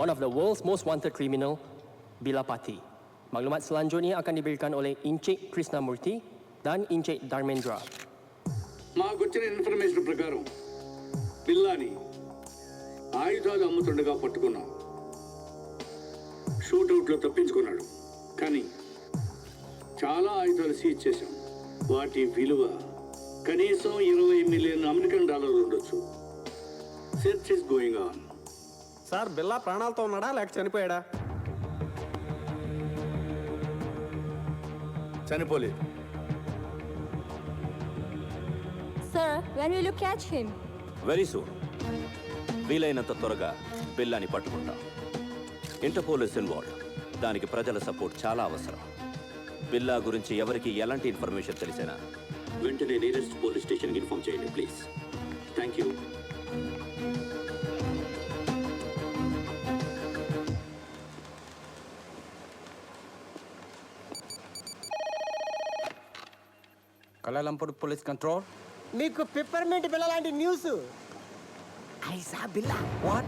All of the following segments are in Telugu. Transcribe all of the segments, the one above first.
one of the world's most wanted criminal, Bila Pati. Maklumat selanjutnya akan diberikan oleh Encik Krishnamurti dan Encik Dharmendra. మాకు వచ్చిన ఇన్ఫర్మేషన్ ప్రకారం పిల్లాని ఆయుధాలు అమ్ముతుండగా పట్టుకున్నాం. షూటౌట్లో తప్పించుకున్నాడు, కానీ చాలా ఆయుధాలు సీజ్ చేశాం. వాటి విలువ కనీసం $20 మిలియన్ ఉండొచ్చు. Search is going on. Sir బిల్లా ప్రాణాలతో ఉన్నాడా లేక చనిపోయాడా? చనిపోలేదు. Sir, when will you catch him? Very soon. వీలైనంత త్వరగా బిల్లాని పట్టుకుంటాం. Interpole is involved. దానికి ప్రజల సపోర్ట్ చాలా అవసరం. బిల్లా గురించి ఎవరికి ఎలాంటి ఇన్ఫర్మేషన్ తెలిసినా వెంటనే నియరెస్ట్ పోలీస్ స్టేషన్కి ఇన్ఫార్మ్ చేయండి please. Thank you. Kuala Lumpur Police Control. నీకు పిప్పర్మెంట్ బిల్ల లాంటి news. I saw Billa. What?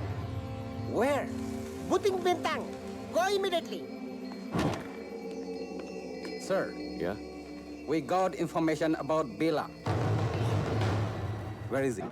Where? బుతింగ్ Bintang. Go immediately. Sir, yeah, we got information about Billa. Where is he?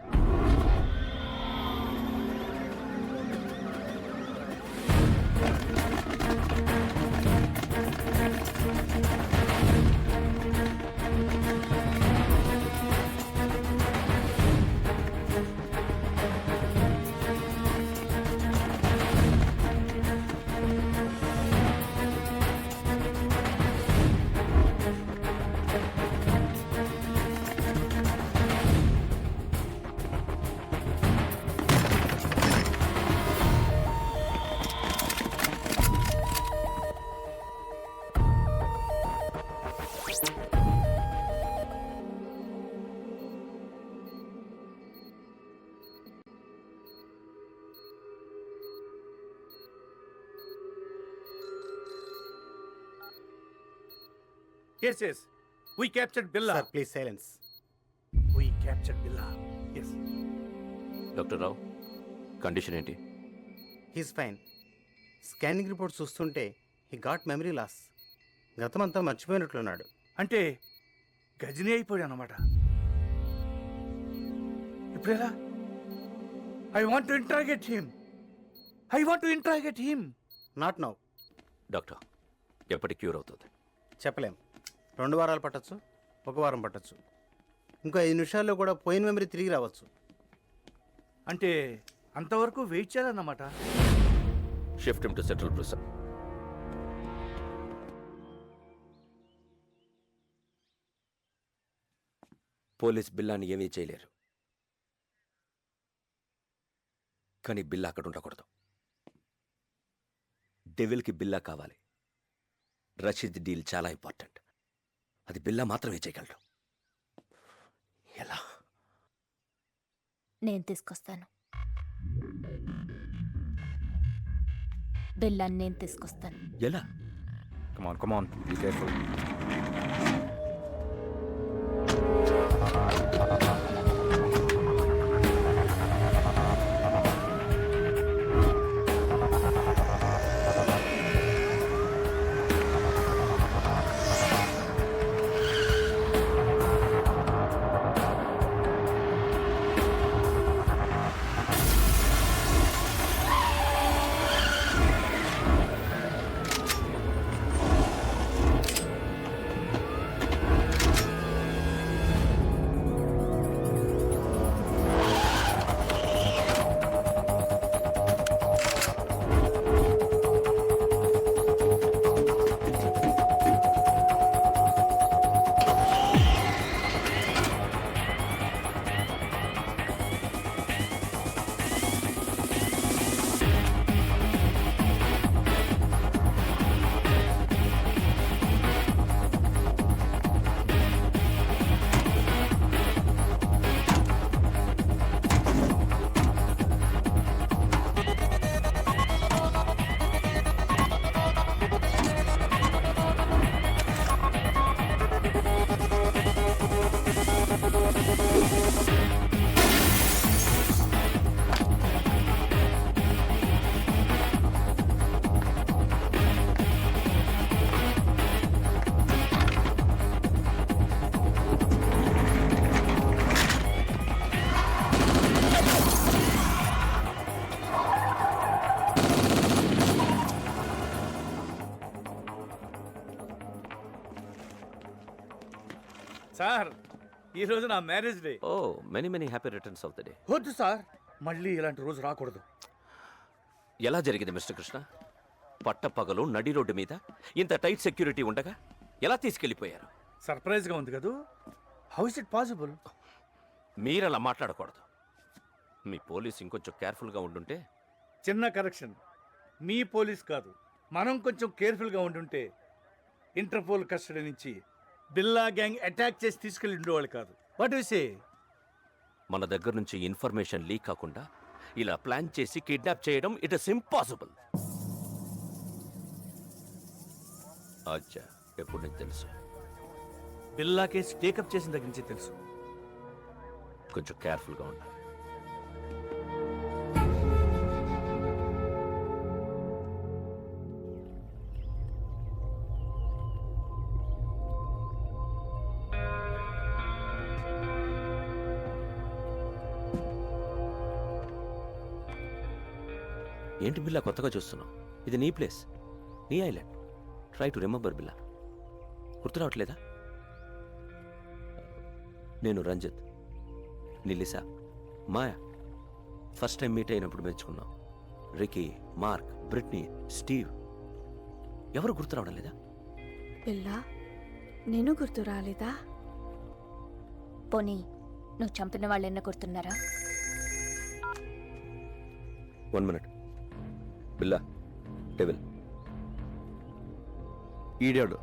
Yes, yes. We captured Billa. Sir please silence. We captured Billa. Yes. Doctor Rao, condition ఏంటి? He's fine. స్కానింగ్ రిపోర్ట్ చూస్తుంటే హీ గాట్ మెమరీ లాస్. గతమంతా మర్చిపోయినట్లున్నాడు. అంటే గజనీ అయిపోయాడు అన్నమాట. ఇప్పుడు ఎలా? I want to interrogate him. I want to interrogate him. Not now. Doctor, ఎప్పటి క్యూర్ అవుతుంది? చెప్పలేం. 2 వారాలు పట్టచ్చు, 1 వారం పట్టచ్చు. ఇంకో 5 నిమిషాల్లో కూడా పోయిన మెమరీ తిరిగి రావచ్చు. అంటే అంతవరకు వెయిట్ చేయాలన్నమాట. Shift him to central prison. Police బిల్లాని ఏమీ చేయలేరు, కానీ బిల్లా అక్కడ ఉండకూడదు. డెవిల్కి బిల్లా కావాలి. రషీద్ డీల్ చాలా ఇంపార్టెంట్. అది బిల్లా మాత్రమే చేయగలడు. ఎలా? నేను తీసుకొస్తాను. బిల్లాన్ని నేను తీసుకొస్తాను. ఎలా? Come on. Be careful. Sir ఈ రోజు నా marriage day. Oh many many happy returns of the day. వద్దు సార్, మళ్ళీ ఇలాంటి రోజు రాకూడదు. ఎలా జరిగింది మిస్టర్ కృష్ణ? పట్టపగలు నడి రోడ్డు మీద ఇంత టైట్ సెక్యూరిటీ ఉండగా ఎలా తీసుకెళ్ళిపోయారు? సర్ప్రైజ్గా ఉంది కదూ. How is it possible? మీరలా మాట్లాడకూడదు. మీ పోలీస్ ఇంకొంచెం కేర్ఫుల్గా ఉండుంటే. చిన్న కరెక్షన్, మీ పోలీస్ కాదు, మనం కొంచెం కేర్ఫుల్గా ఉండుంటే ఇంటర్పోల్ కస్టడీ నుంచి బిల్లా గ్యాంగ్ అటాక్ చేసి తీసుకెళ్ళి ఉండేవాళ్ళు కాదు. What you say? మన దగ్గర నుంచి ఇన్ఫర్మేషన్ లీక్ కాకుండా ఇలా ప్లాన్ చేసి కిడ్నాప్ చేయడం ఇట్ ఇస్ ఇంపాసిబుల్. అచ్చా, ఎప్పుడు నీకు తెలుసు? బిల్లా కేసు టేకప్ చేసిన దగ్గర నుంచి తెలుసు. కొంచెం కేర్ఫుల్గా ఉండాలి. ఏంటి బిల్లా కొత్తగా చూస్తున్నావు? ఇది నీ ప్లేస్, నీ ఐలాండ్. ట్రై టు రిమెంబర్ బిల్లా. గుర్తు రావట్లేదా? నేను రంజిత్, నిలిసా, మాయా ఫస్ట్ టైం మీట్ అయినప్పుడు మెచ్చుకున్నాం. Ricky, Mark, Britney, Steve. ఎవరు గుర్తు రావడం లేదా? పిల్ల నేను గుర్తు రాలేదా? పోనీ నువ్వు చంపిన వాళ్ళు ఎన్న గుర్తున్నారా? 1 minute. బిల్లా, డెవిల్. ఈడాడు.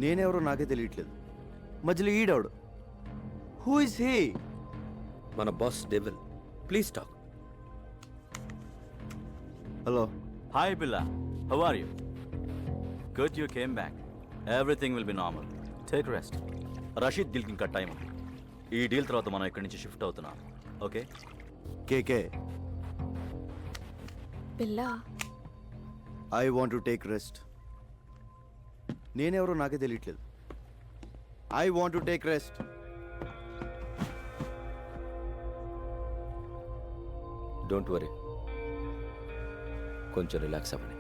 నేనెవరో నాకే తెలియట్లేదు. మధ్యలో ఈడాడు. Who is he? మన boss devil. Please talk. Hello. Hi Billa, how are you? Good you came back. Everything will be normal. Take rest. Rasheed డీల్కి ఇంకా టైం ఉంది. ఈ డీల్ తర్వాత మనం ఇక్కడి నుంచి షిఫ్ట్ అవుతున్నాం. ఓకే? కేకే, పిల్ల I want to take rest. నేనెవరో నాకే తెలియట్లేదు. I want to take rest. Don't worry, కొంచెం రిలాక్స్ అవ్వండి.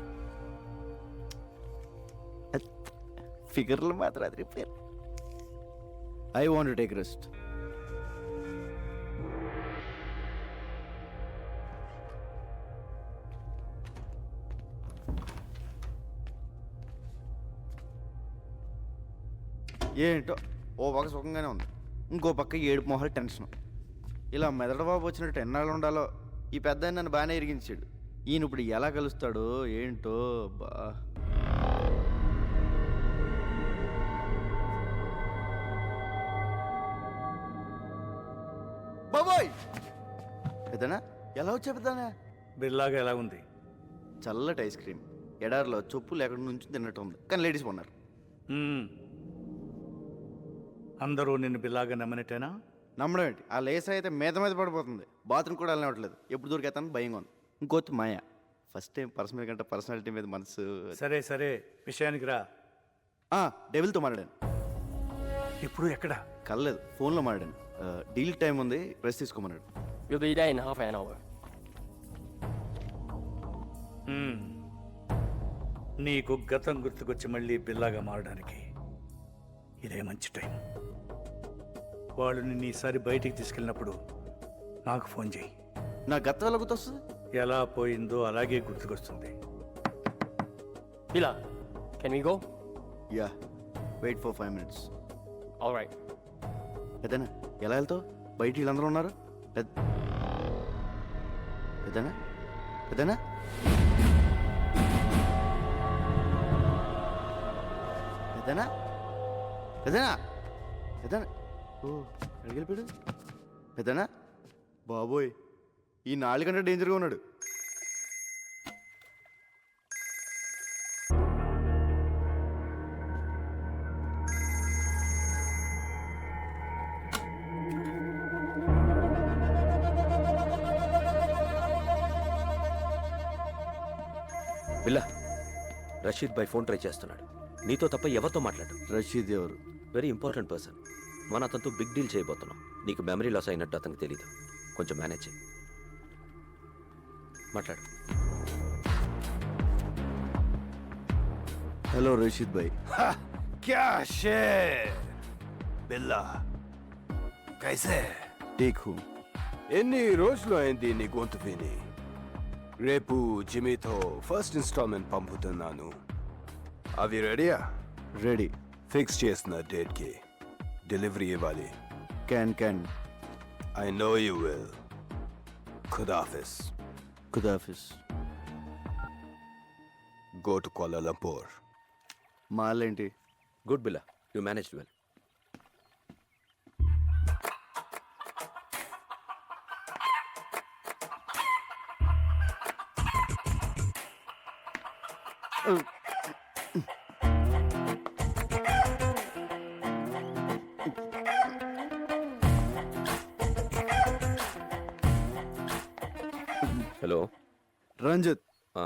ఫిగర్లు మాత్రం అది repair. I want to take rest. ఏంటో ఓ పక్క సుఖంగానే ఉంది, ఇంకో పక్క ఏడుపు మొహాలు టెన్షన్. ఇలా మెదడు బాబు వచ్చినట్టు ఎన్నాళ్ళు ఉండాలో. ఈ పెద్ద నన్ను బాగానే ఇరిగించాడు. ఈయన ఇప్పుడు ఎలా కలుస్తాడో ఏంటో. బా బాబోయ్, పెద్దనా ఎలా వచ్చా పెద్దనా? బిల్లాగా ఎలా ఉంది? చల్లటి ఐస్ క్రీమ్ ఎడారిలో చొప్పులు ఎక్కడి నుంచి తిన్నట్టు ఉంది, కానీ లేడీస్ ఉన్నారు. అందరూ నిన్ను బిల్లాగా నమ్మినట్టేనా? నమ్మడం ఏంటి, ఆ లేస్ అయితే మీద మీద పడిపోతుంది. బాత్రూమ్ కూడా వెళ్ళనివ్వట్లేదు. ఎప్పుడు దొరికేతాను భయంగా ఉంది. ఇంకోటి మాయ, ఫస్ట్ టైం పర్సన్ మీద కంటే పర్సనాలిటీ మీద మనసు. సరే సరే, విషయానికి రా. డెవిల్తో మాట్లాడాను. ఇప్పుడు ఎక్కడ? కలలేదు, ఫోన్లో మాట్లాడాను. డీల్ టైం ఉంది, press తీసుకోమన్నాడు. We'll be there in half an hour. నీకు గతం గుర్తుకొచ్చి మళ్ళీ బిల్లాగా మారడానికి ఇదే మంచి టైం. వాళ్ళు నిన్ను ఈసారి బయటికి తీసుకెళ్ళినప్పుడు నాకు ఫోన్ చేయి. నా గతం ఎలా గుర్తొస్తుంది? ఎలా పోయిందో అలాగే గుర్తుకొస్తుంది. Bila, can we go? Yeah, wait for 5 minutes. All right. పెద్దనా ఎలా వెళ్తావు? బయట వీళ్ళందరూ ఉన్నారు. పెద్దనా పెద్దనా పెద్దనా పెద్దనా పెద్దనా ఓ ఎక్కడికి వెళ్ళిపోయాడు? పెద్దనా బాబోయ్, ఈ 4 గంటల డేంజర్గా ఉన్నాడు. బిల్లా, రషీద్ భాయ్ ఫోన్ ట్రై చేస్తున్నాడు. నీతో తప్ప ఎవరితో మాట్లాడు? రషీద్ ఎవరు? Very important person. మన అతనితో బిగ్ డీల్ చేయబోతున్నాం. నీకు మెమరీ లాస్ అయినట్టు అతనికి తెలీదు. కొంచెం మేనేజ్ చేయి. మాట్లాడు. హలో రషీద్ భాయ్. क्या शेर बिल्ला कैसे టేక్ హూ ఎన్ని రోజులు అయింది నీ గొంతు విని రేపు జిమీతో ఫస్ట్ ఇన్స్టాల్మెంట్ పంపుతున్నాను అవి రెడీయా రెడీ ఫిక్స్ చేసిన డేట్కి డెలివరీ ఇవ్వాలి can I know you will ఖుదాఫిస్ ఖుదాఫిస్ go to Kuala Lumpur మాలేంటి good Billa you manage well. Hello Ranjith ఆ,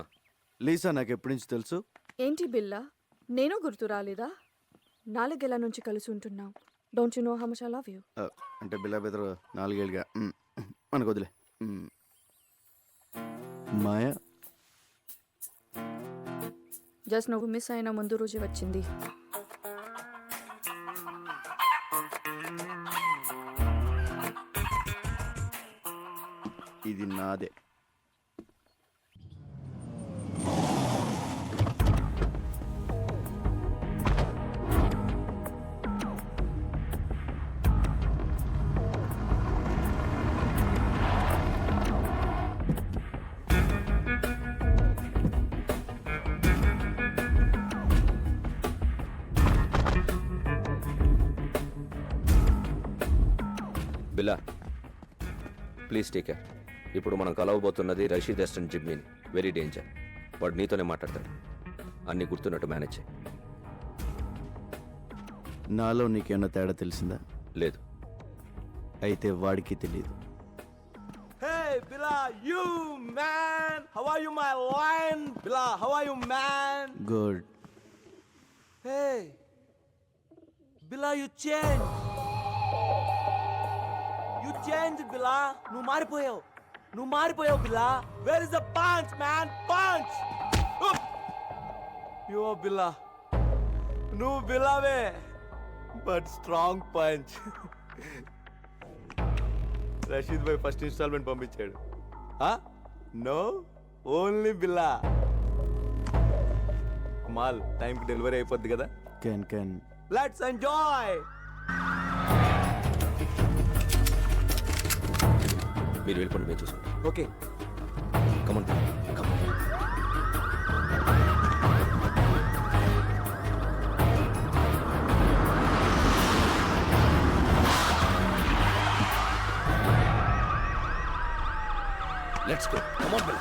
లీసా నాకు ఎప్పటి నుంచి తెలుసు ఏంటి బిల్లా నేను గుర్తు రాలేదా? 4 ఏళ్ల నుంచి కలిసి ఉంటున్నాం. Don't you know how much I love you? అంటే బిల్లా బెదరు 4 ఏళ్ళుగా మనకు వదిలే మాయా జస్ట్ నువ్వు మిస్ అయిన ముందు రోజు వచ్చింది. ఇది నాదే బిల్లా ప్లీజ్ టేక్ కేర్. ఇప్పుడు మనం కలవబోతున్నది రషీద్ ఎస్టన్ జిమ్మిని. Very danger. వాడు నీతోనే మాట్లాడతాడు. అన్నీ గుర్తున్నట్టు మేనేజ్ చేయి. నాలో నీకేమన్నా తేడా తెలిసిందా? లేదు. అయితే వాడికి తెలియదు. Hey, Billa, you man! How are you, my lion? Billa, how are you, man? Good Hey, Billa, you changed. You changed, Billa. నువ్వు మారిపోయావు, Billa. Where is the punch, man? Punch! Up! You are Billa. నువ్వు బిల్లావే, but strong punch. Rashid bhai first installment పంపించాడు. No, only Billa. మాల్ టైంకి డెలివరీ అయిపోద్ది కదా. Can let's enjoy. మీరు వెళ్ళిపోండి, మేము చూసుకుంటాం. Okay. Come on come on. Let's go. Come on, Bill.